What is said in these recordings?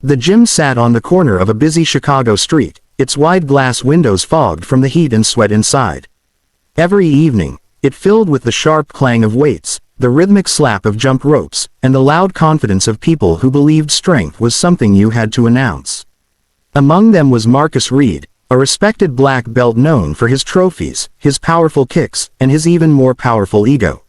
The gym sat on the corner of a busy Chicago street, its wide glass windows fogged from the heat and sweat inside. Every evening, it filled with the sharp clang of weights, the rhythmic slap of jump ropes, and the loud confidence of people who believed strength was something you had to announce. Among them was Marcus Reed, a respected black belt known for his trophies, his powerful kicks, and his even more powerful ego.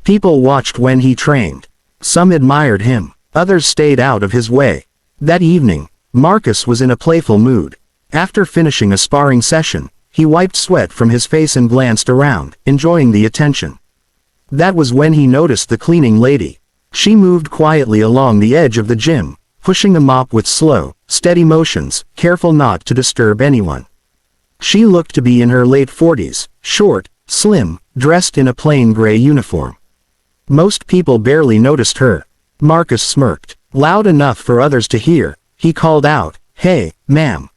People watched when he trained. Some admired him, others stayed out of his way. That evening, Marcus was in a playful mood. After finishing a sparring session, he wiped sweat from his face and glanced around, enjoying the attention. That was when he noticed the cleaning lady. She moved quietly along the edge of the gym, pushing the mop with slow, steady motions, careful not to disturb anyone. She looked to be in her late 40s, short, slim, dressed in a plain gray uniform. Most people barely noticed her. Marcus smirked. Loud enough for others to hear, he called out, "Hey, ma'am.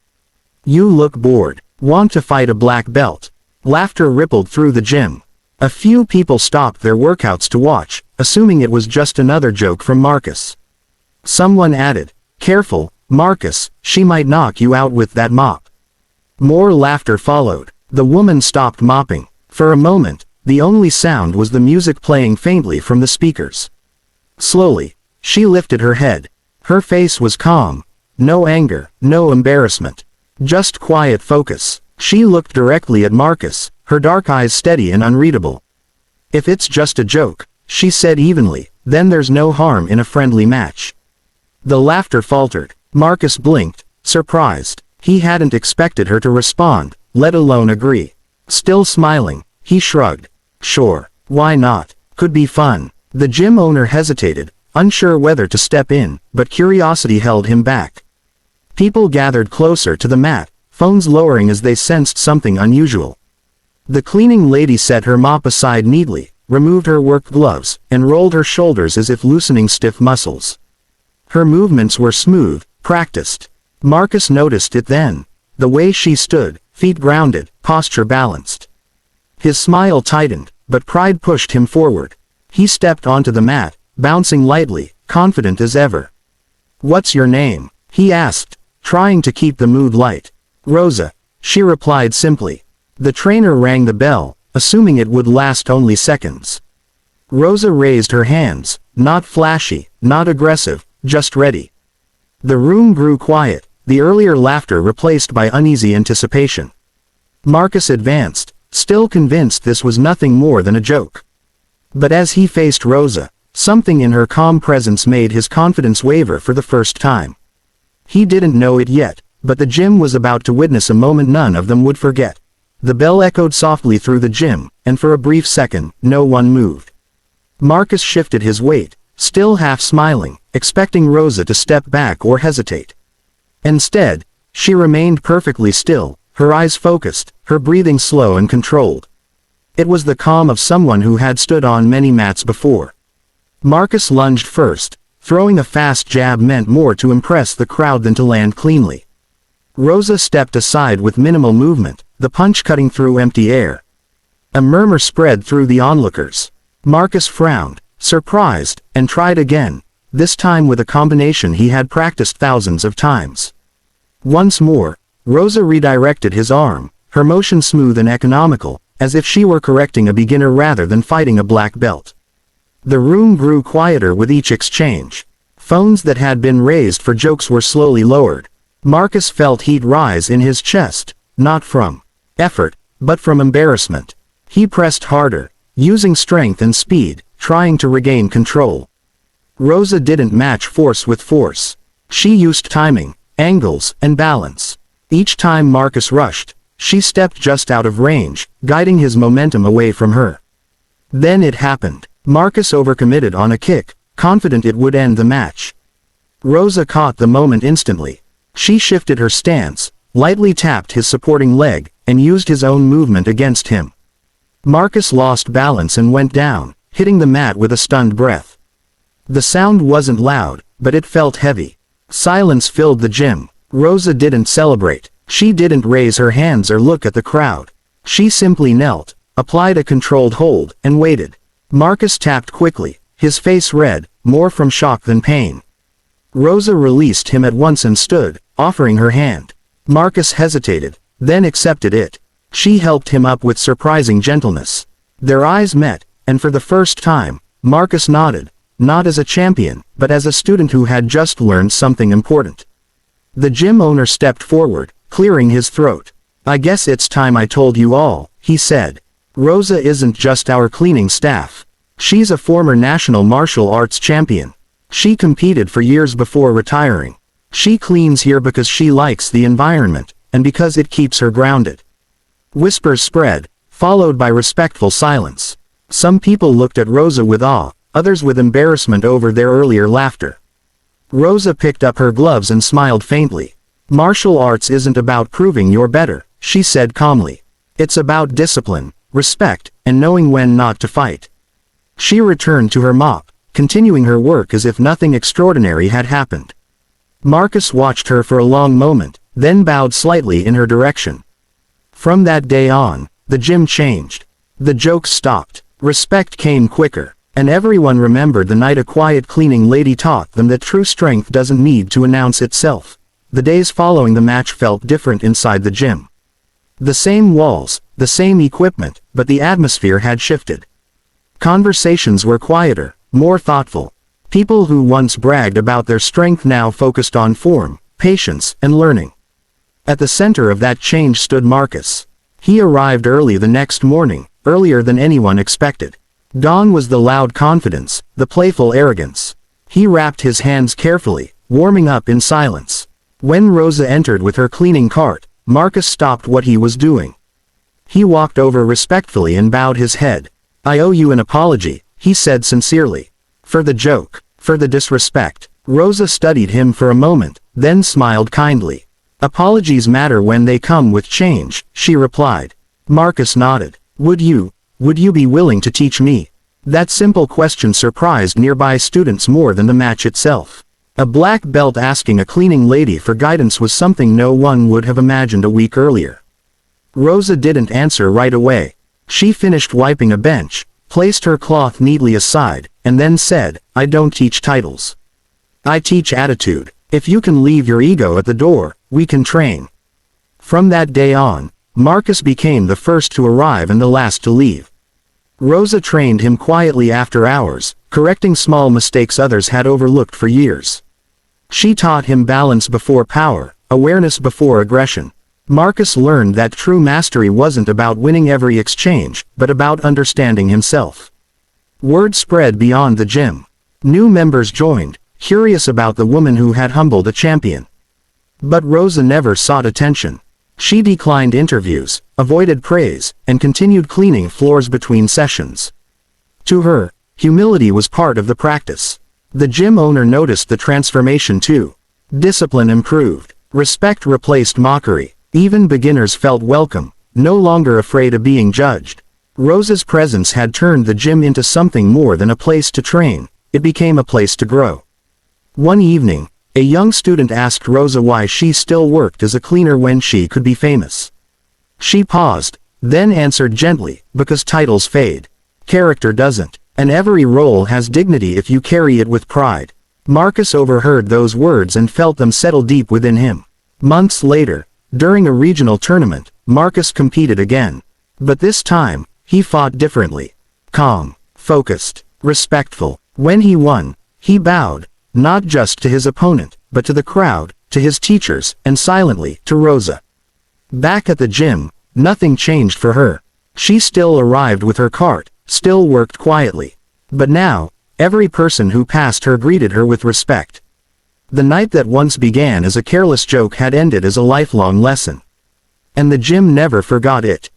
You look bored. Want to fight a black belt?" Laughter rippled through the gym. A few people stopped their workouts to watch, assuming it was just another joke from Marcus. Someone added, "Careful, Marcus, she might knock you out with that mop." More laughter followed. The woman stopped mopping. For a moment, the only sound was the music playing faintly from the speakers. Slowly, she lifted her head. Her face was calm. No anger, no embarrassment. Just quiet focus. She looked directly at Marcus, her dark eyes steady and unreadable. "If it's just a joke," she said evenly, "then there's no harm in a friendly match." The laughter faltered. Marcus blinked, surprised. He hadn't expected her to respond, let alone agree. Still smiling, he shrugged. "Sure, why not? Could be fun." The gym owner hesitated, unsure whether to step in, but curiosity held him back. People gathered closer to the mat, phones lowering as they sensed something unusual. The cleaning lady set her mop aside neatly, removed her work gloves, and rolled her shoulders as if loosening stiff muscles. Her movements were smooth, practiced. Marcus noticed it then. The way she stood, feet grounded, posture balanced. His smile tightened, but pride pushed him forward. He stepped onto the mat, bouncing lightly, confident as ever. "What's your name?" he asked, trying to keep the mood light. "Rosa," she replied simply. The trainer rang the bell, assuming it would last only seconds. Rosa raised her hands, not flashy, not aggressive, just ready. The room grew quiet, the earlier laughter replaced by uneasy anticipation. Marcus advanced, still convinced this was nothing more than a joke. But as he faced Rosa, something in her calm presence made his confidence waver for the first time. He didn't know it yet, but the gym was about to witness a moment none of them would forget. The bell echoed softly through the gym, and for a brief second, no one moved. Marcus shifted his weight, still half smiling, expecting Rosa to step back or hesitate. Instead, she remained perfectly still, her eyes focused, her breathing slow and controlled. It was the calm of someone who had stood on many mats before. Marcus lunged first, throwing a fast jab meant more to impress the crowd than to land cleanly. Rosa stepped aside with minimal movement, the punch cutting through empty air. A murmur spread through the onlookers. Marcus frowned, surprised, and tried again, this time with a combination he had practiced thousands of times. Once more, Rosa redirected his arm, her motion smooth and economical, as if she were correcting a beginner rather than fighting a black belt. The room grew quieter with each exchange. Phones that had been raised for jokes were slowly lowered. Marcus felt heat rise in his chest, not from effort, but from embarrassment. He pressed harder, using strength and speed, trying to regain control. Rosa didn't match force with force. She used timing, angles, and balance. Each time Marcus rushed, she stepped just out of range, guiding his momentum away from her. Then it happened. Marcus overcommitted on a kick, confident it would end the match. Rosa caught the moment instantly. She shifted her stance, lightly tapped his supporting leg, and used his own movement against him. Marcus lost balance and went down, hitting the mat with a stunned breath. The sound wasn't loud, but it felt heavy. Silence filled the gym. Rosa didn't celebrate. She didn't raise her hands or look at the crowd. She simply knelt, applied a controlled hold, and waited. Marcus tapped quickly, his face red, more from shock than pain. Rosa released him at once and stood, offering her hand. Marcus hesitated, then accepted it. She helped him up with surprising gentleness. Their eyes met, and for the first time, Marcus nodded, not as a champion, but as a student who had just learned something important. The gym owner stepped forward, clearing his throat. "I guess it's time I told you all," he said. "Rosa isn't just our cleaning staff. She's a former national martial arts champion. She competed for years before retiring. She cleans here because she likes the environment, and because it keeps her grounded." Whispers spread, followed by respectful silence. Some people looked at Rosa with awe, others with embarrassment over their earlier laughter. Rosa picked up her gloves and smiled faintly. "Martial arts isn't about proving you're better," she said calmly. "It's about discipline, respect, and knowing when not to fight." She returned to her mop, continuing her work as if nothing extraordinary had happened. Marcus watched her for a long moment, then bowed slightly in her direction. From that day on, the gym changed. The jokes stopped, respect came quicker, and everyone remembered the night a quiet cleaning lady taught them that true strength doesn't need to announce itself. The days following the match felt different inside the gym. The same walls, the same equipment, but the atmosphere had shifted. Conversations were quieter, more thoughtful. People who once bragged about their strength now focused on form, patience, and learning. At the center of that change stood Marcus. He arrived early the next morning, earlier than anyone expected. Gone was the loud confidence, the playful arrogance. He wrapped his hands carefully, warming up in silence. When Rosa entered with her cleaning cart, Marcus stopped what he was doing. He walked over respectfully and bowed his head. "I owe you an apology," he said sincerely. "For the joke, for the disrespect." Rosa studied him for a moment, then smiled kindly. "Apologies matter when they come with change," she replied. Marcus nodded. Would you be willing to teach me?" That simple question surprised nearby students more than the match itself. A black belt asking a cleaning lady for guidance was something no one would have imagined a week earlier. Rosa didn't answer right away. She finished wiping a bench, placed her cloth neatly aside, and then said, "I don't teach titles. I teach attitude. If you can leave your ego at the door, we can train." From that day on, Marcus became the first to arrive and the last to leave. Rosa trained him quietly after hours, correcting small mistakes others had overlooked for years. She taught him balance before power, awareness before aggression. Marcus learned that true mastery wasn't about winning every exchange, but about understanding himself. Word spread beyond the gym. New members joined, curious about the woman who had humbled a champion. But Rosa never sought attention. She declined interviews, avoided praise, and continued cleaning floors between sessions. To her, humility was part of the practice. The gym owner noticed the transformation too. Discipline improved. Respect replaced mockery. Even beginners felt welcome, no longer afraid of being judged. Rosa's presence had turned the gym into something more than a place to train. It became a place to grow. One evening, a young student asked Rosa why she still worked as a cleaner when she could be famous. She paused, then answered gently, "Because titles fade. Character doesn't. And every role has dignity if you carry it with pride." Marcus overheard those words and felt them settle deep within him. Months later, during a regional tournament, Marcus competed again. But this time, he fought differently. Calm, focused, respectful. When he won, he bowed, not just to his opponent, but to the crowd, to his teachers, and silently, to Rosa. Back at the gym, nothing changed for her. She still arrived with her cart, still worked quietly. But now, every person who passed her greeted her with respect. The night that once began as a careless joke had ended as a lifelong lesson. And the gym never forgot it.